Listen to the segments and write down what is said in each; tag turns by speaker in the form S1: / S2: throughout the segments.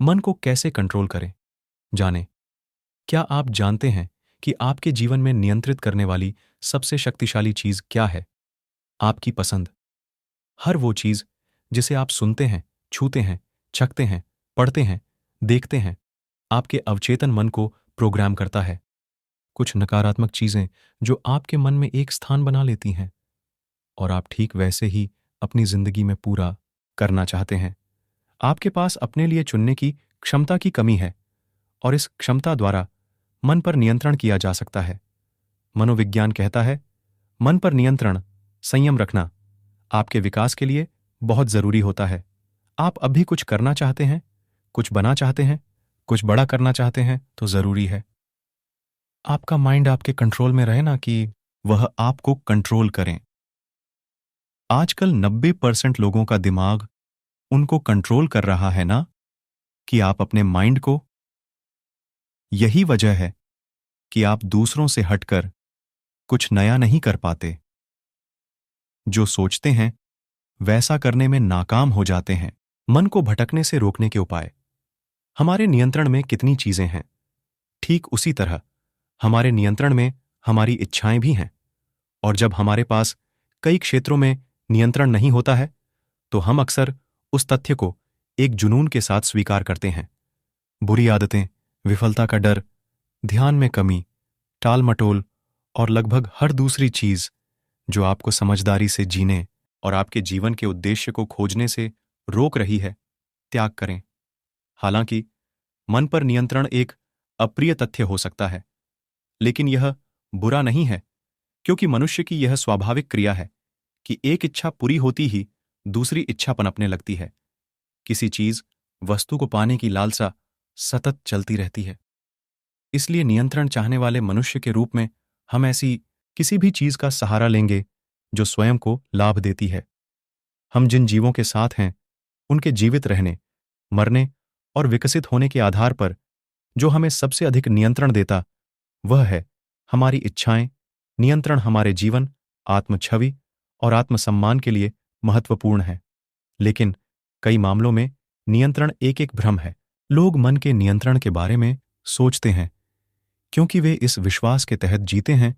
S1: मन को कैसे कंट्रोल करें? जानें। क्या आप जानते हैं कि आपके जीवन में नियंत्रित करने वाली सबसे शक्तिशाली चीज क्या है? आपकी पसंद। हर वो चीज जिसे आप सुनते हैं, छूते हैं, चखते हैं, पढ़ते हैं, देखते हैं, आपके अवचेतन मन को प्रोग्राम करता है। कुछ नकारात्मक चीजें जो आपके मन में एक स्थान बना लेती हैं और आप ठीक वैसे ही अपनी जिंदगी में पूरा करना चाहते हैं। आपके पास अपने लिए चुनने की क्षमता की कमी है और इस क्षमता द्वारा मन पर नियंत्रण किया जा सकता है। मनोविज्ञान कहता है, मन पर नियंत्रण, संयम रखना आपके विकास के लिए बहुत जरूरी होता है। आप अब भी कुछ करना चाहते हैं, कुछ बना चाहते हैं, कुछ बड़ा करना चाहते हैं तो जरूरी है आपका माइंड आपके कंट्रोल में रहे ना कि वह आपको कंट्रोल करें। आजकल 90% लोगों का दिमाग उनको कंट्रोल कर रहा है ना कि आप अपने माइंड को। यही वजह है कि आप दूसरों से हटकर कुछ नया नहीं कर पाते। जो सोचते हैं वैसा करने में नाकाम हो जाते हैं। मन को भटकने से रोकने के उपाय। हमारे नियंत्रण में कितनी चीजें हैं, ठीक उसी तरह हमारे नियंत्रण में हमारी इच्छाएं भी हैं। और जब हमारे पास कई क्षेत्रों में नियंत्रण नहीं होता है तो हम अक्सर उस तथ्य को एक जुनून के साथ स्वीकार करते हैं। बुरी आदतें, विफलता का डर, ध्यान में कमी, टाल मटोल और लगभग हर दूसरी चीज जो आपको समझदारी से जीने और आपके जीवन के उद्देश्य को खोजने से रोक रही है, त्याग करें। हालांकि मन पर नियंत्रण एक अप्रिय तथ्य हो सकता है, लेकिन यह बुरा नहीं है, क्योंकि मनुष्य की यह स्वाभाविक क्रिया है कि एक इच्छा पूरी होती ही दूसरी इच्छा पनपने लगती है। किसी चीज, वस्तु को पाने की लालसा सतत चलती रहती है। इसलिए नियंत्रण चाहने वाले मनुष्य के रूप में हम ऐसी किसी भी चीज का सहारा लेंगे जो स्वयं को लाभ देती है। हम जिन जीवों के साथ हैं उनके जीवित रहने, मरने और विकसित होने के आधार पर जो हमें सबसे अधिक नियंत्रण देता वह है हमारी इच्छाएं। नियंत्रण हमारे जीवन, आत्म छवि और आत्मसम्मान के लिए महत्वपूर्ण है। लेकिन कई मामलों में नियंत्रण एक भ्रम है। लोग मन के नियंत्रण के बारे में सोचते हैं क्योंकि वे इस विश्वास के तहत जीते हैं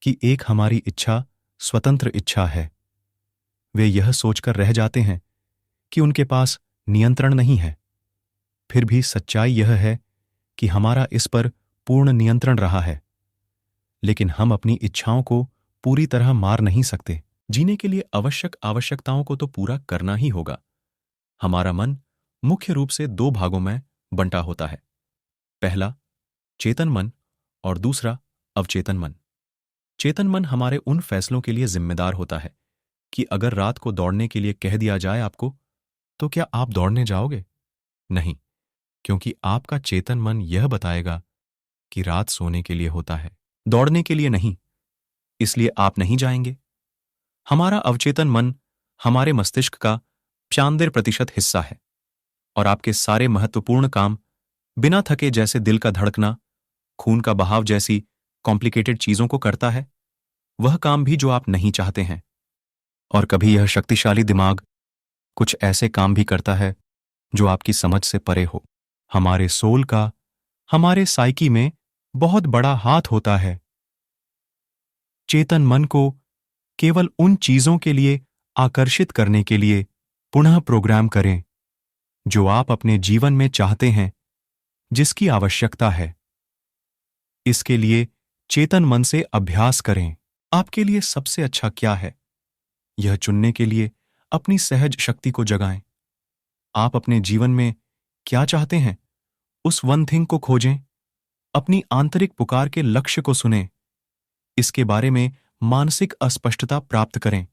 S1: कि एक हमारी इच्छा स्वतंत्र इच्छा है। वे यह सोचकर रह जाते हैं कि उनके पास नियंत्रण नहीं है। फिर भी सच्चाई यह है कि हमारा इस पर पूर्ण नियंत्रण रहा है। लेकिन हम अपनी इच्छाओं को पूरी तरह मार नहीं सकते। जीने के लिए आवश्यक आवश्यकताओं को तो पूरा करना ही होगा। हमारा मन मुख्य रूप से दो भागों में बंटा होता है। पहला चेतन मन और दूसरा अवचेतन मन। चेतन मन हमारे उन फैसलों के लिए जिम्मेदार होता है कि अगर रात को दौड़ने के लिए कह दिया जाए आपको, तो क्या आप दौड़ने जाओगे? नहीं, क्योंकि आपका चेतन मन यह बताएगा कि रात सोने के लिए होता है, दौड़ने के लिए नहीं। इसलिए आप नहीं जाएंगे। हमारा अवचेतन मन हमारे मस्तिष्क का 95% हिस्सा है और आपके सारे महत्वपूर्ण काम बिना थके, जैसे दिल का धड़कना, खून का बहाव जैसी कॉम्प्लिकेटेड चीजों को करता है। वह काम भी जो आप नहीं चाहते हैं। और कभी यह शक्तिशाली दिमाग कुछ ऐसे काम भी करता है जो आपकी समझ से परे हो। हमारे सोल का हमारे साइकी में बहुत बड़ा हाथ होता है। चेतन मन को केवल उन चीजों के लिए आकर्षित करने के लिए पुनः प्रोग्राम करें जो आप अपने जीवन में चाहते हैं, जिसकी आवश्यकता है। इसके लिए चेतन मन से अभ्यास करें। आपके लिए सबसे अच्छा क्या है, यह चुनने के लिए अपनी सहज शक्ति को जगाएं। आप अपने जीवन में क्या चाहते हैं, उस वन थिंग को खोजें। अपनी आंतरिक पुकार के लक्ष्य को सुनें। इसके बारे में मानसिक अस्पष्टता प्राप्त करें।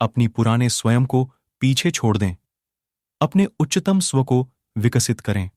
S1: अपनी पुराने स्वयं को पीछे छोड़ दें। अपने उच्चतम स्व को विकसित करें।